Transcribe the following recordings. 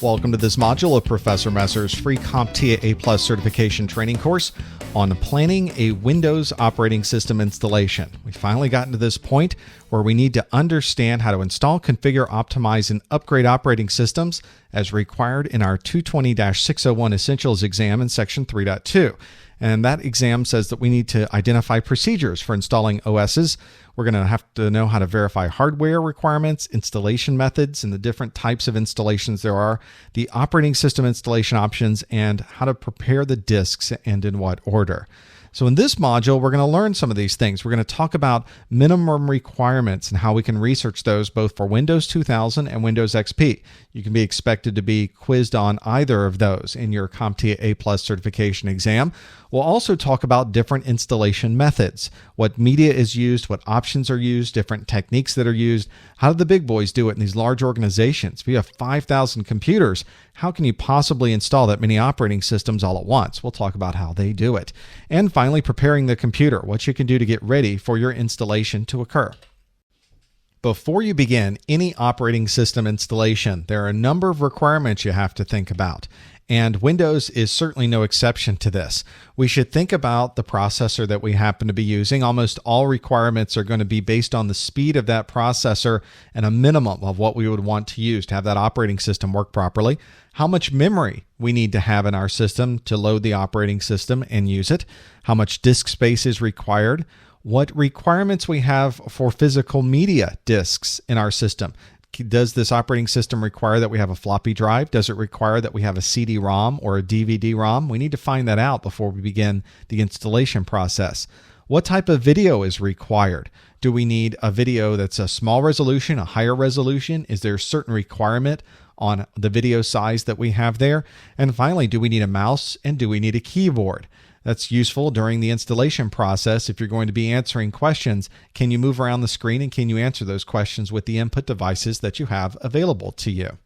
Welcome to this module of Professor Messer's free CompTIA A+ certification training course on planning a Windows operating system installation. We finally gotten to this point where we need to understand how to install, configure, optimize, and upgrade operating systems as required in our 220-601 Essentials exam in Section 3.2. And that exam says that we need to identify procedures for installing OSs. We're going to have to know how to verify hardware requirements, installation methods, and the different types of installations there are, the operating system installation options, and how to prepare the disks and in what order. So in this module, we're going to learn some of these things. We're going to talk about minimum requirements and how we can research those both for Windows 2000 and Windows XP. You can be expected to be quizzed on either of those in your CompTIA A+ certification exam. We'll also talk about different installation methods, what media is used, what options are used, different techniques that are used. How do the big boys do it in these large organizations? If you have 5,000 computers, how can you possibly install that many operating systems all at once? We'll talk about how they do it. And finally, preparing the computer, what you can do to get ready for your installation to occur. Before you begin any operating system installation, there are a number of requirements you have to think about. And Windows is certainly no exception to this. We should think about the processor that we happen to be using. Almost all requirements are going to be based on the speed of that processor and a minimum of what we would want to use to have that operating system work properly. How much memory we need to have in our system to load the operating system and use it. How much disk space is required. What requirements we have for physical media disks in our system. Does this operating system require that we have a floppy drive? Does it require that we have a CD-ROM or a DVD-ROM? We need to find that out before we begin the installation process. What type of video is required? Do we need a video that's a small resolution, a higher resolution? Is there a certain requirement on the video size that we have there? And finally, do we need a mouse and do we need a keyboard? That's useful during the installation process. If you're going to be answering questions, can you move around the screen and can you answer those questions with the input devices that you have available to you?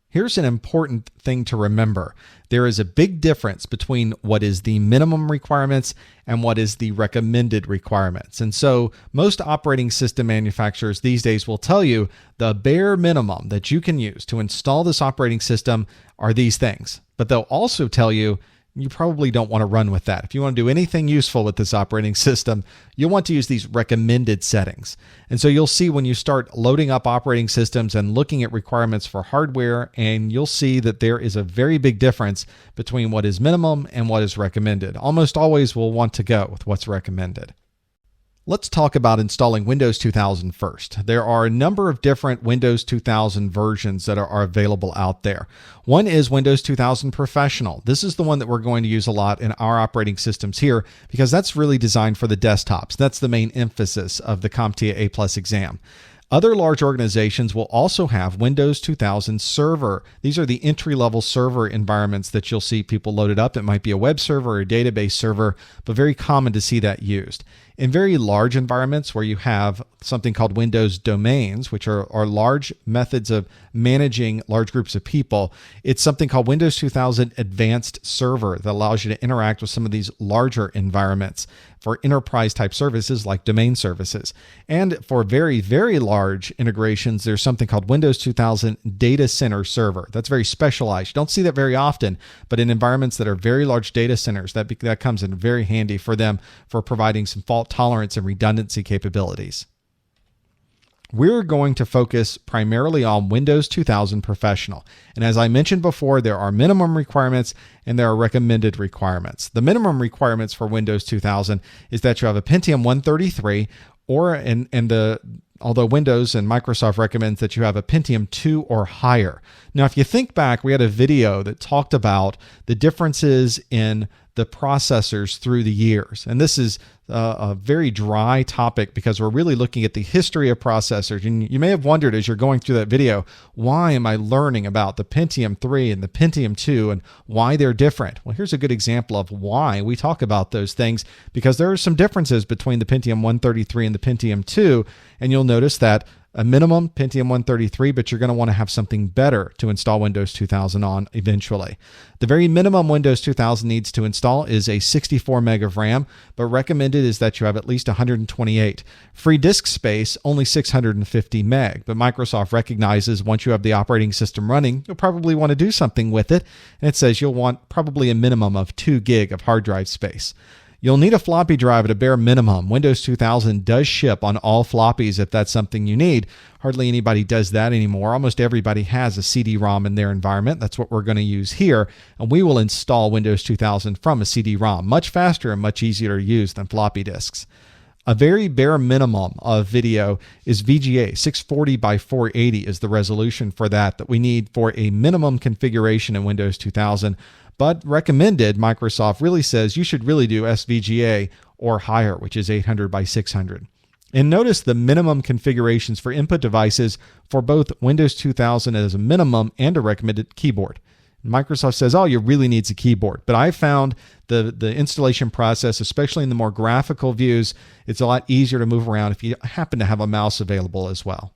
Here's an important thing to remember. There is a big difference between what is the minimum requirements and what is the recommended requirements. And so most operating system manufacturers these days will tell you the bare minimum that you can use to install this operating system are these things. But they'll also tell you you probably don't want to run with that. If you want to do anything useful with this operating system, you'll want to use these recommended settings. And so you'll see when you start loading up operating systems and looking at requirements for hardware, and you'll see that there is a very big difference between what is minimum and what is recommended. Almost always we'll want to go with what's recommended. Let's talk about installing Windows 2000 first. There are a number of different Windows 2000 versions that are available out there. One is Windows 2000 Professional. This is the one that we're going to use a lot in our operating systems here because that's really designed for the desktops. That's the main emphasis of the CompTIA A+ exam. Other large organizations will also have Windows 2000 Server. These are the entry-level server environments that you'll see people loaded up. It might be a web server or a database server, but very common to see that used. In very large environments where you have something called Windows domains, which are large methods of managing large groups of people, it's something called Windows 2000 Advanced Server that allows you to interact with some of these larger environments for enterprise type services like domain services. And for very, very large integrations, there's something called Windows 2000 Data Center Server. That's very specialized. You don't see that very often, but in environments that are very large data centers, that comes in very handy for them for providing some fault tolerance and redundancy capabilities. We're going to focus primarily on Windows 2000 Professional. And as I mentioned before, there are minimum requirements and there are recommended requirements. The minimum requirements for Windows 2000 is that you have a Pentium 133 although Windows and Microsoft recommends that you have a Pentium 2 or higher. Now, if you think back, we had a video that talked about the differences in the processors through the years. And this is a very dry topic because we're really looking at the history of processors. And you may have wondered as you're going through that video, why am I learning about the Pentium 3 and the Pentium 2 and why they're different? Well, here's a good example of why we talk about those things because there are some differences between the Pentium 133 and the Pentium 2. And you'll notice that a minimum Pentium 133, but you're going to want to have something better to install Windows 2000 on eventually. The very minimum Windows 2000 needs to install is a 64 meg of RAM, but recommended is that you have at least 128. Free disk space, only 650 meg, but Microsoft recognizes once you have the operating system running, you'll probably want to do something with it, and it says you'll want probably a minimum of 2 gig of hard drive space. You'll need a floppy drive at a bare minimum. Windows 2000 does ship on all floppies if that's something you need. Hardly anybody does that anymore. Almost everybody has a CD-ROM in their environment. That's what we're going to use here. And we will install Windows 2000 from a CD-ROM. Much faster and much easier to use than floppy disks. A very bare minimum of video is VGA. 640 by 480 is the resolution for that we need for a minimum configuration in Windows 2000. But recommended, Microsoft really says you should really do SVGA or higher, which is 800 by 600. And notice the minimum configurations for input devices for both Windows 2000 as a minimum and a recommended keyboard. Microsoft says, oh, you really need a keyboard. But I found the installation process, especially in the more graphical views, it's a lot easier to move around if you happen to have a mouse available as well.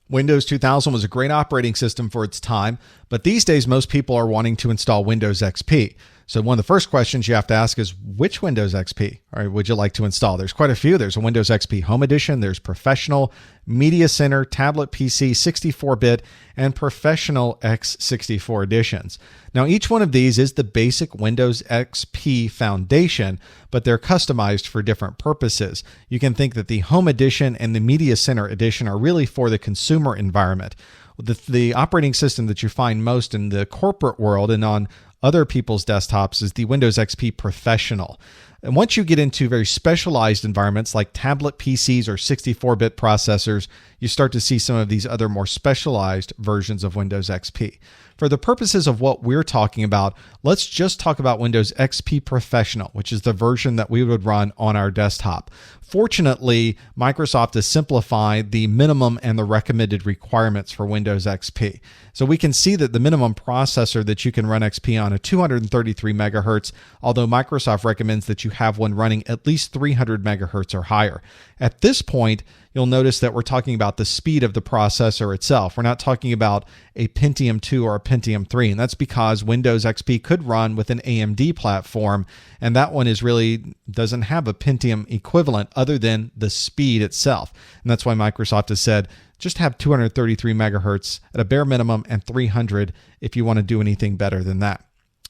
Windows 2000 was a great operating system for its time, but these days most people are wanting to install Windows XP. So one of the first questions you have to ask is, which Windows XP would you like to install? There's quite a few. There's a Windows XP Home Edition, there's Professional, Media Center, Tablet PC, 64-bit, and Professional x64 editions. Now each one of these is the basic Windows XP foundation, but they're customized for different purposes. You can think that the Home Edition and the Media Center edition are really for the consumer environment. The operating system that you find most in the corporate world and on other people's desktops is the Windows XP Professional. And once you get into very specialized environments like tablet PCs or 64-bit processors, you start to see some of these other more specialized versions of Windows XP. For the purposes of what we're talking about, let's just talk about Windows XP Professional, which is the version that we would run on our desktop. Fortunately, Microsoft has simplified the minimum and the recommended requirements for Windows XP. So we can see that the minimum processor that you can run XP on is 233 megahertz, although Microsoft recommends that you have one running at least 300 megahertz or higher. At this point, you'll notice that we're talking about the speed of the processor itself. We're not talking about a Pentium 2 or a Pentium 3, and that's because Windows XP could run with an AMD platform, and that one doesn't have a Pentium equivalent other than the speed itself. And that's why Microsoft has said, just have 233 megahertz at a bare minimum and 300 if you want to do anything better than that.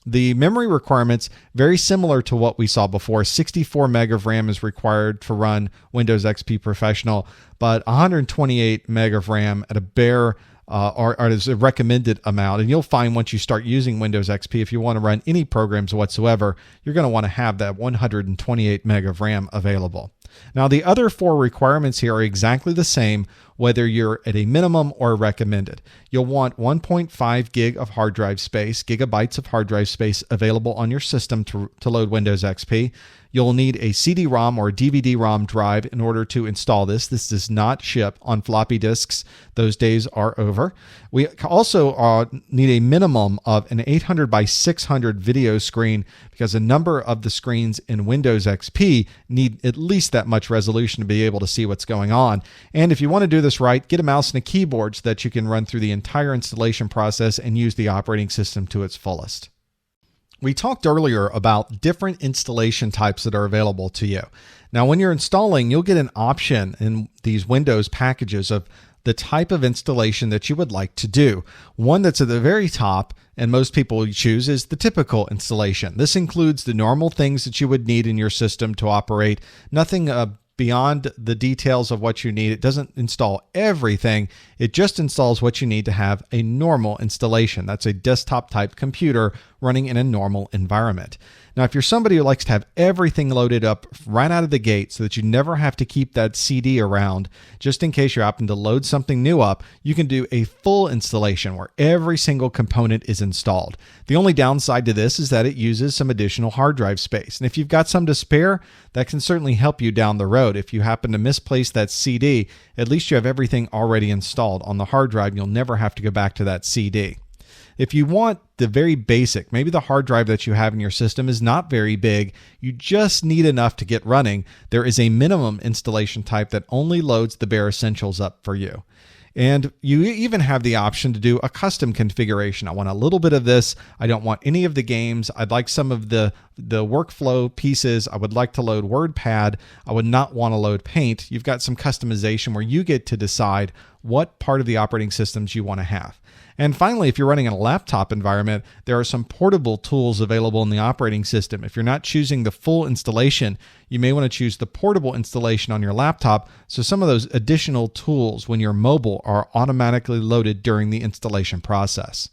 The memory requirements, very similar to what we saw before. 64 meg of RAM is required to run Windows XP Professional, but 128 meg of RAM at a bare or as a recommended amount. And you'll find once you start using Windows XP, if you want to run any programs whatsoever, you're going to want to have that 128 meg of RAM available. Now, the other 4 requirements here are exactly the same, whether you're at a minimum or recommended. You'll want 1.5 gig of hard drive space, gigabytes of hard drive space available on your system to load Windows XP. You'll need a CD-ROM or DVD-ROM drive in order to install this. This does not ship on floppy disks. Those days are over. We also need a minimum of an 800 by 600 video screen because a number of the screens in Windows XP need at least that much resolution to be able to see what's going on. And if you want to do this right, get a mouse and a keyboard so that you can run through the entire installation process and use the operating system to its fullest. We talked earlier about different installation types that are available to you. Now, when you're installing, you'll get an option in these Windows packages of the type of installation that you would like to do. One that's at the very top, and most people choose, is the typical installation. This includes the normal things that you would need in your system to operate. Nothing beyond the details of what you need. It doesn't install everything. It just installs what you need to have a normal installation. That's a desktop type computer running in a normal environment. Now, if you're somebody who likes to have everything loaded up right out of the gate so that you never have to keep that CD around, just in case you happen to load something new up, you can do a full installation where every single component is installed. The only downside to this is that it uses some additional hard drive space. And if you've got some to spare, that can certainly help you down the road. If you happen to misplace that CD, at least you have everything already installed on the hard drive. You'll never have to go back to that CD. If you want the very basic, maybe the hard drive that you have in your system is not very big, you just need enough to get running, there is a minimum installation type that only loads the bare essentials up for you. And you even have the option to do a custom configuration. I want a little bit of this. I don't want any of the games. I'd like some of the workflow pieces. I would like to load WordPad. I would not want to load Paint. You've got some customization where you get to decide what part of the operating systems you want to have. And finally, if you're running in a laptop environment, there are some portable tools available in the operating system. If you're not choosing the full installation, you may want to choose the portable installation on your laptop, so some of those additional tools when you're mobile are automatically loaded during the installation process.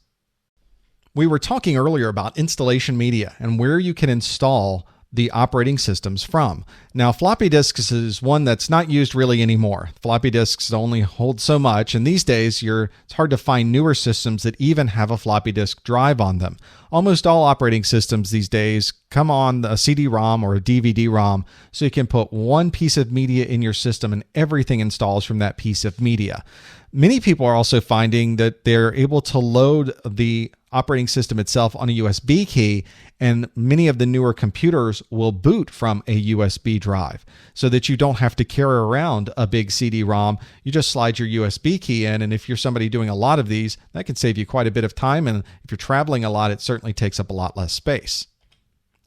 We were talking earlier about installation media and where you can install the operating systems from. Now, floppy disks is one that's not used really anymore. Floppy disks only hold so much, and these days it's hard to find newer systems that even have a floppy disk drive on them. Almost all operating systems these days come on a CD-ROM or a DVD-ROM, so you can put one piece of media in your system and everything installs from that piece of media. Many people are also finding that they're able to load the operating system itself on a USB key, and many of the newer computers will boot from a USB drive so that you don't have to carry around a big CD-ROM. You just slide your USB key in, and if you're somebody doing a lot of these, that can save you quite a bit of time, and if you're traveling a lot, it certainly takes up a lot less space.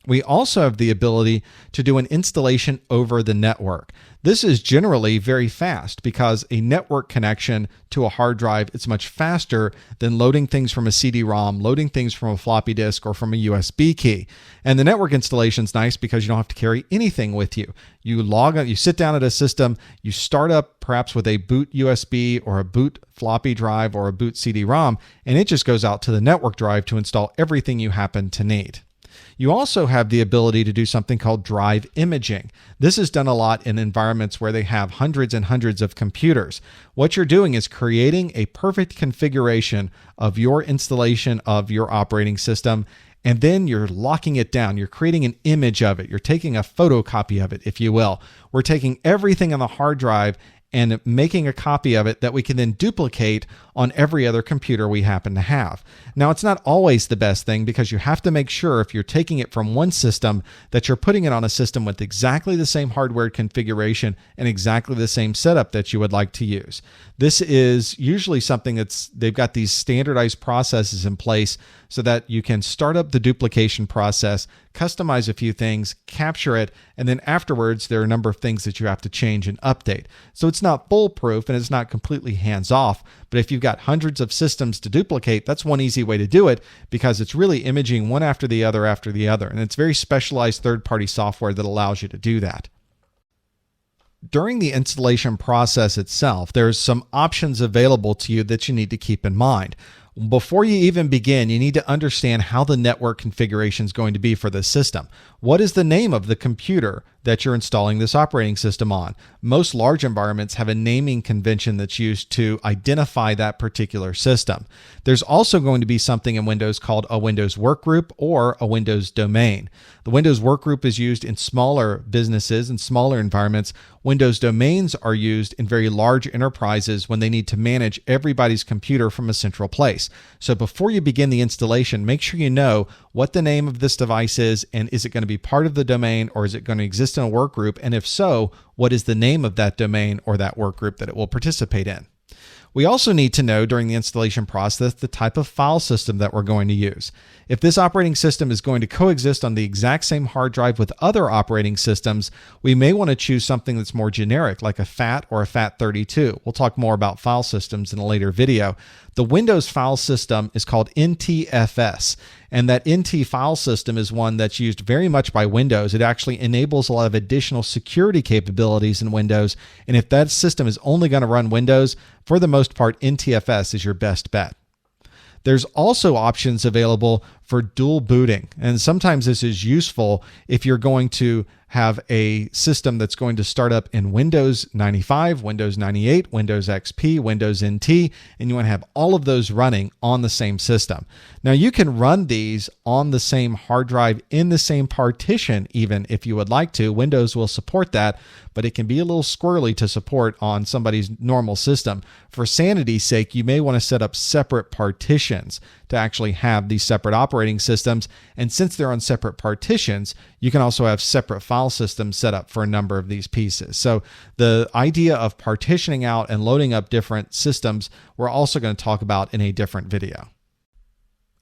We also have the ability to do an installation over the network. This is generally very fast because a network connection to a hard drive is much faster than loading things from a CD-ROM, loading things from a floppy disk, or from a USB key. And the network installation is nice because you don't have to carry anything with you. You log on, you sit down at a system, you start up perhaps with a boot USB or a boot floppy drive or a boot CD-ROM, and it just goes out to the network drive to install everything you happen to need. You also have the ability to do something called drive imaging. This is done a lot in environments where they have hundreds and hundreds of computers. What you're doing is creating a perfect configuration of your installation of your operating system, and then you're locking it down. You're creating an image of it. You're taking a photocopy of it, if you will. We're taking everything on the hard drive and making a copy of it that we can then duplicate on every other computer we happen to have. Now, it's not always the best thing because you have to make sure if you're taking it from one system that you're putting it on a system with exactly the same hardware configuration and exactly the same setup that you would like to use. This is usually something they've got these standardized processes in place so that you can start up the duplication process, customize a few things, capture it, and then afterwards there are a number of things that you have to change and update. So it's not foolproof and it's not completely hands-off, but if you've got hundreds of systems to duplicate, that's one easy way to do it because it's really imaging one after the other, and it's very specialized third-party software that allows you to do that. During the installation process itself, there's some options available to you that you need to keep in mind. Before you even begin, you need to understand how the network configuration is going to be for this system. What is the name of the computer that you're installing this operating system on? Most large environments have a naming convention that's used to identify that particular system. There's also going to be something in Windows called a Windows workgroup or a Windows domain. The Windows workgroup is used in smaller businesses and smaller environments. Windows domains are used in very large enterprises when they need to manage everybody's computer from a central place. So before you begin the installation, make sure you know what the name of this device is, and is it going to be part of the domain or is it going to exist in a work group? And if so, what is the name of that domain or that work group that it will participate in? We also need to know during the installation process the type of file system that we're going to use. If this operating system is going to coexist on the exact same hard drive with other operating systems, we may want to choose something that's more generic, like a FAT or a FAT32. We'll talk more about file systems in a later video. The Windows file system is called NTFS, and that NT file system is one that's used very much by Windows. It actually enables a lot of additional security capabilities in Windows, and if that system is only going to run Windows, for the most part, NTFS is your best bet. There's also options available for dual booting. And sometimes this is useful if you're going to have a system that's going to start up in Windows 95, Windows 98, Windows XP, Windows NT, and you want to have all of those running on the same system. Now you can run these on the same hard drive in the same partition even if you would like to. Windows will support that, but it can be a little squirrely to support on somebody's normal system. For sanity's sake, you may want to set up separate partitions to actually have these separate operating systems. And since they're on separate partitions, you can also have separate file systems set up for a number of these pieces. So the idea of partitioning out and loading up different systems, we're also going to talk about in a different video.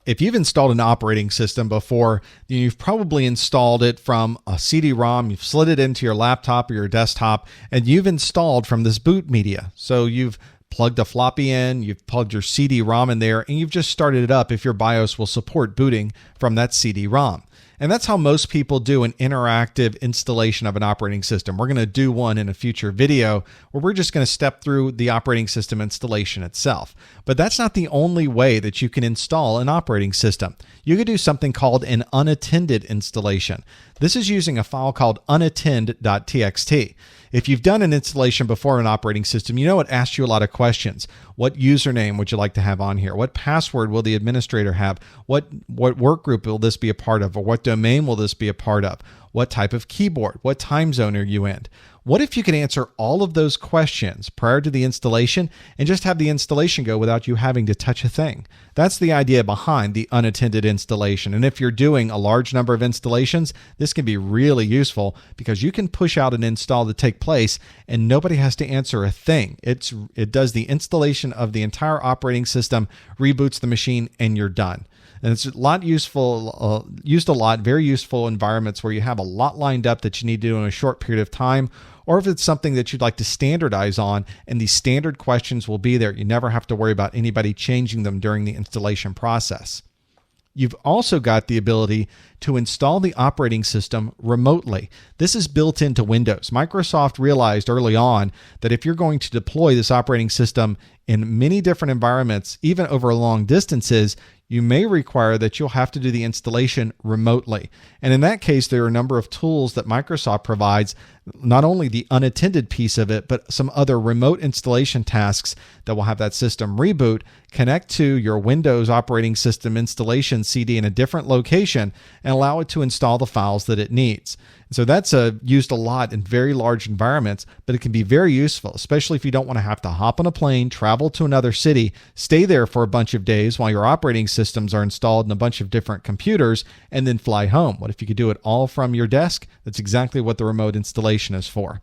If you've installed an operating system before, you've probably installed it from a CD-ROM, you've slid it into your laptop or your desktop, and you've installed from this boot media. So you've plugged a floppy in, you've plugged your CD-ROM in there, and you've just started it up if your BIOS will support booting from that CD-ROM. And that's how most people do an interactive installation of an operating system. We're going to do one in a future video where we're just going to step through the operating system installation itself. But that's not the only way that you can install an operating system. You could do something called an unattended installation. This is using a file called unattend.txt. If you've done an installation before an operating system, you know it asks you a lot of questions. What username would you like to have on here? What password will the administrator have? What work group will this be a part of? Or what domain will this be a part of? What type of keyboard? What time zone are you in? What if you could answer all of those questions prior to the installation and just have the installation go without you having to touch a thing? That's the idea behind the unattended installation. And if you're doing a large number of installations, this can be really useful because you can push out an install to take place and nobody has to answer a thing. It does the installation of the entire operating system, reboots the machine, and you're done. And it's a lot used a lot, very useful environments where you have a lot lined up that you need to do in a short period of time, or if it's something that you'd like to standardize on, and these standard questions will be there. You never have to worry about anybody changing them during the installation process. You've also got the ability to install the operating system remotely. This is built into Windows. Microsoft realized early on that if you're going to deploy this operating system in many different environments, even over long distances, you may require that you'll have to do the installation remotely. And in that case, there are a number of tools that Microsoft provides, not only the unattended piece of it, but some other remote installation tasks that will have that system reboot, connect to your Windows operating system installation CD in a different location, and allow it to install the files that it needs. So that's used a lot in very large environments, but it can be very useful, especially if you don't want to hop on a plane, travel to another city, stay there for a bunch of days while your operating systems are installed in a bunch of different computers, and then fly home. What if you could do it all from your desk? That's exactly what the remote installation is for.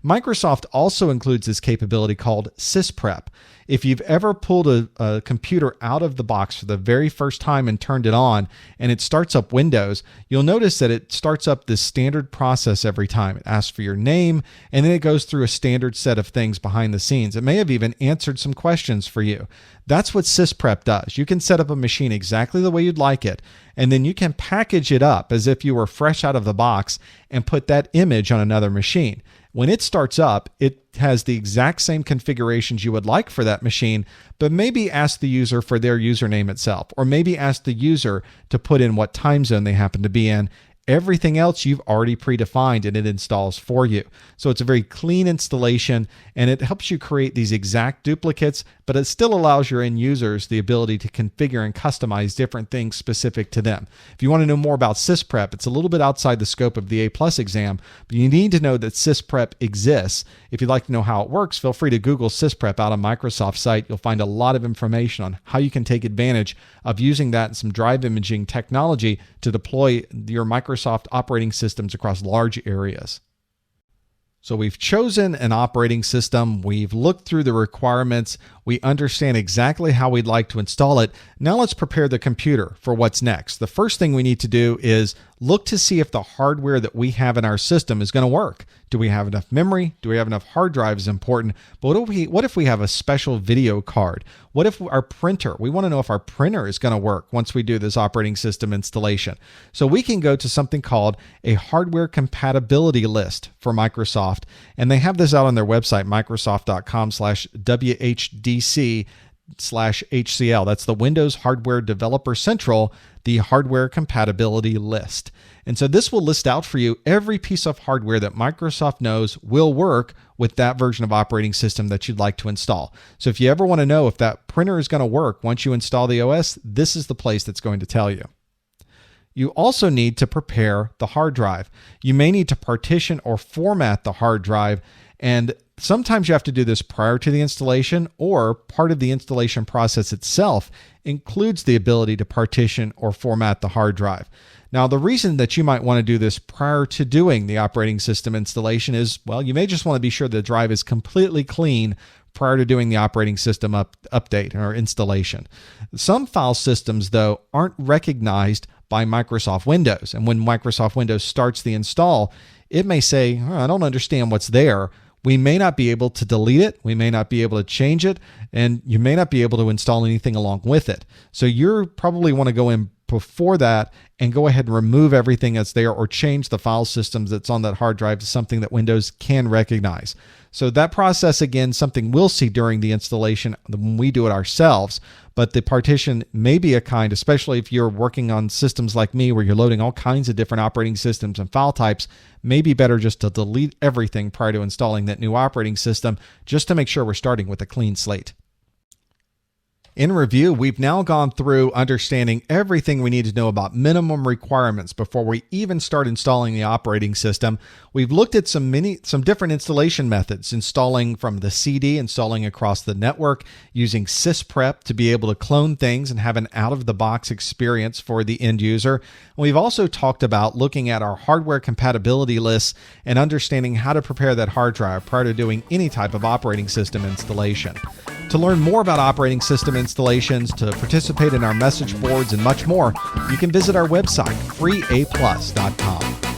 Microsoft also includes this capability called SysPrep. If you've ever pulled a computer out of the box for the very first time and turned it on and it starts up Windows, you'll notice that it starts up this standard process every time. It asks for your name and then it goes through a standard set of things behind the scenes. It may have even answered some questions for you. That's what SysPrep does. You can set up a machine exactly the way you'd like it, and then you can package it up as if you were fresh out of the box and put that image on another machine. When it starts up, it has the exact same configurations you would like for that machine, but maybe ask the user for their username itself, or maybe ask the user to put in what time zone they happen to be in. Everything else you've already predefined and it installs for you. So it's a very clean installation and it helps you create these exact duplicates, but it still allows your end users the ability to configure and customize different things specific to them. If you want to know more about SysPrep, it's a little bit outside the scope of the A+ exam, but you need to know that SysPrep exists. If you'd like to know how it works, feel free to Google SysPrep out on Microsoft's site. You'll find a lot of information on how you can take advantage of using that and some drive imaging technology to deploy your Microsoft operating systems across large areas. So we've chosen an operating system, we've looked through the requirements, we understand exactly how we'd like to install it. Now let's prepare the computer for what's next. The first thing we need to do is look to see if the hardware that we have in our system is going to work. Do we have enough memory? Do we have enough hard drive is important. But what if we have a special video card? What if our printer, we want to know if our printer is going to work once we do this operating system installation. So we can go to something called a hardware compatibility list for Microsoft. And they have this out on their website, microsoft.com/WHDC hcl. That's the Windows Hardware Developer Central, the hardware compatibility list. And so this will list out for you every piece of hardware that Microsoft knows will work with that version of operating system that you'd like to install. So if you ever want to know if that printer is going to work once you install the OS, this is the place that's going to tell you. You also need to prepare the hard drive. You may need to partition or format the hard drive, and sometimes you have to do this prior to the installation, or part of the installation process itself includes the ability to partition or format the hard drive. Now, the reason that you might want to do this prior to doing the operating system installation is, well, you may just want to be sure the drive is completely clean prior to doing the operating system update or installation. Some file systems, though, aren't recognized by Microsoft Windows. And when Microsoft Windows starts the install, it may say, I don't understand what's there. We may not be able to delete it. We may not be able to change it. And you may not be able to install anything along with it. So you probably want to go in before that and go ahead and remove everything that's there or change the file systems that's on that hard drive to something that Windows can recognize. So that process, again, something we'll see during the installation when we do it ourselves, but the partition may be a kind, especially if you're working on systems like me where you're loading all kinds of different operating systems and file types, may be better just to delete everything prior to installing that new operating system, just to make sure we're starting with a clean slate. In review, we've now gone through understanding everything we need to know about minimum requirements before we even start installing the operating system. We've looked at some different installation methods, installing from the CD, installing across the network, using sysprep to be able to clone things and have an out-of-the-box experience for the end user. And we've also talked about looking at our hardware compatibility lists and understanding how to prepare that hard drive prior to doing any type of operating system installation. To learn more about operating system installations, to participate in our message boards, and much more, you can visit our website, freeaplus.com.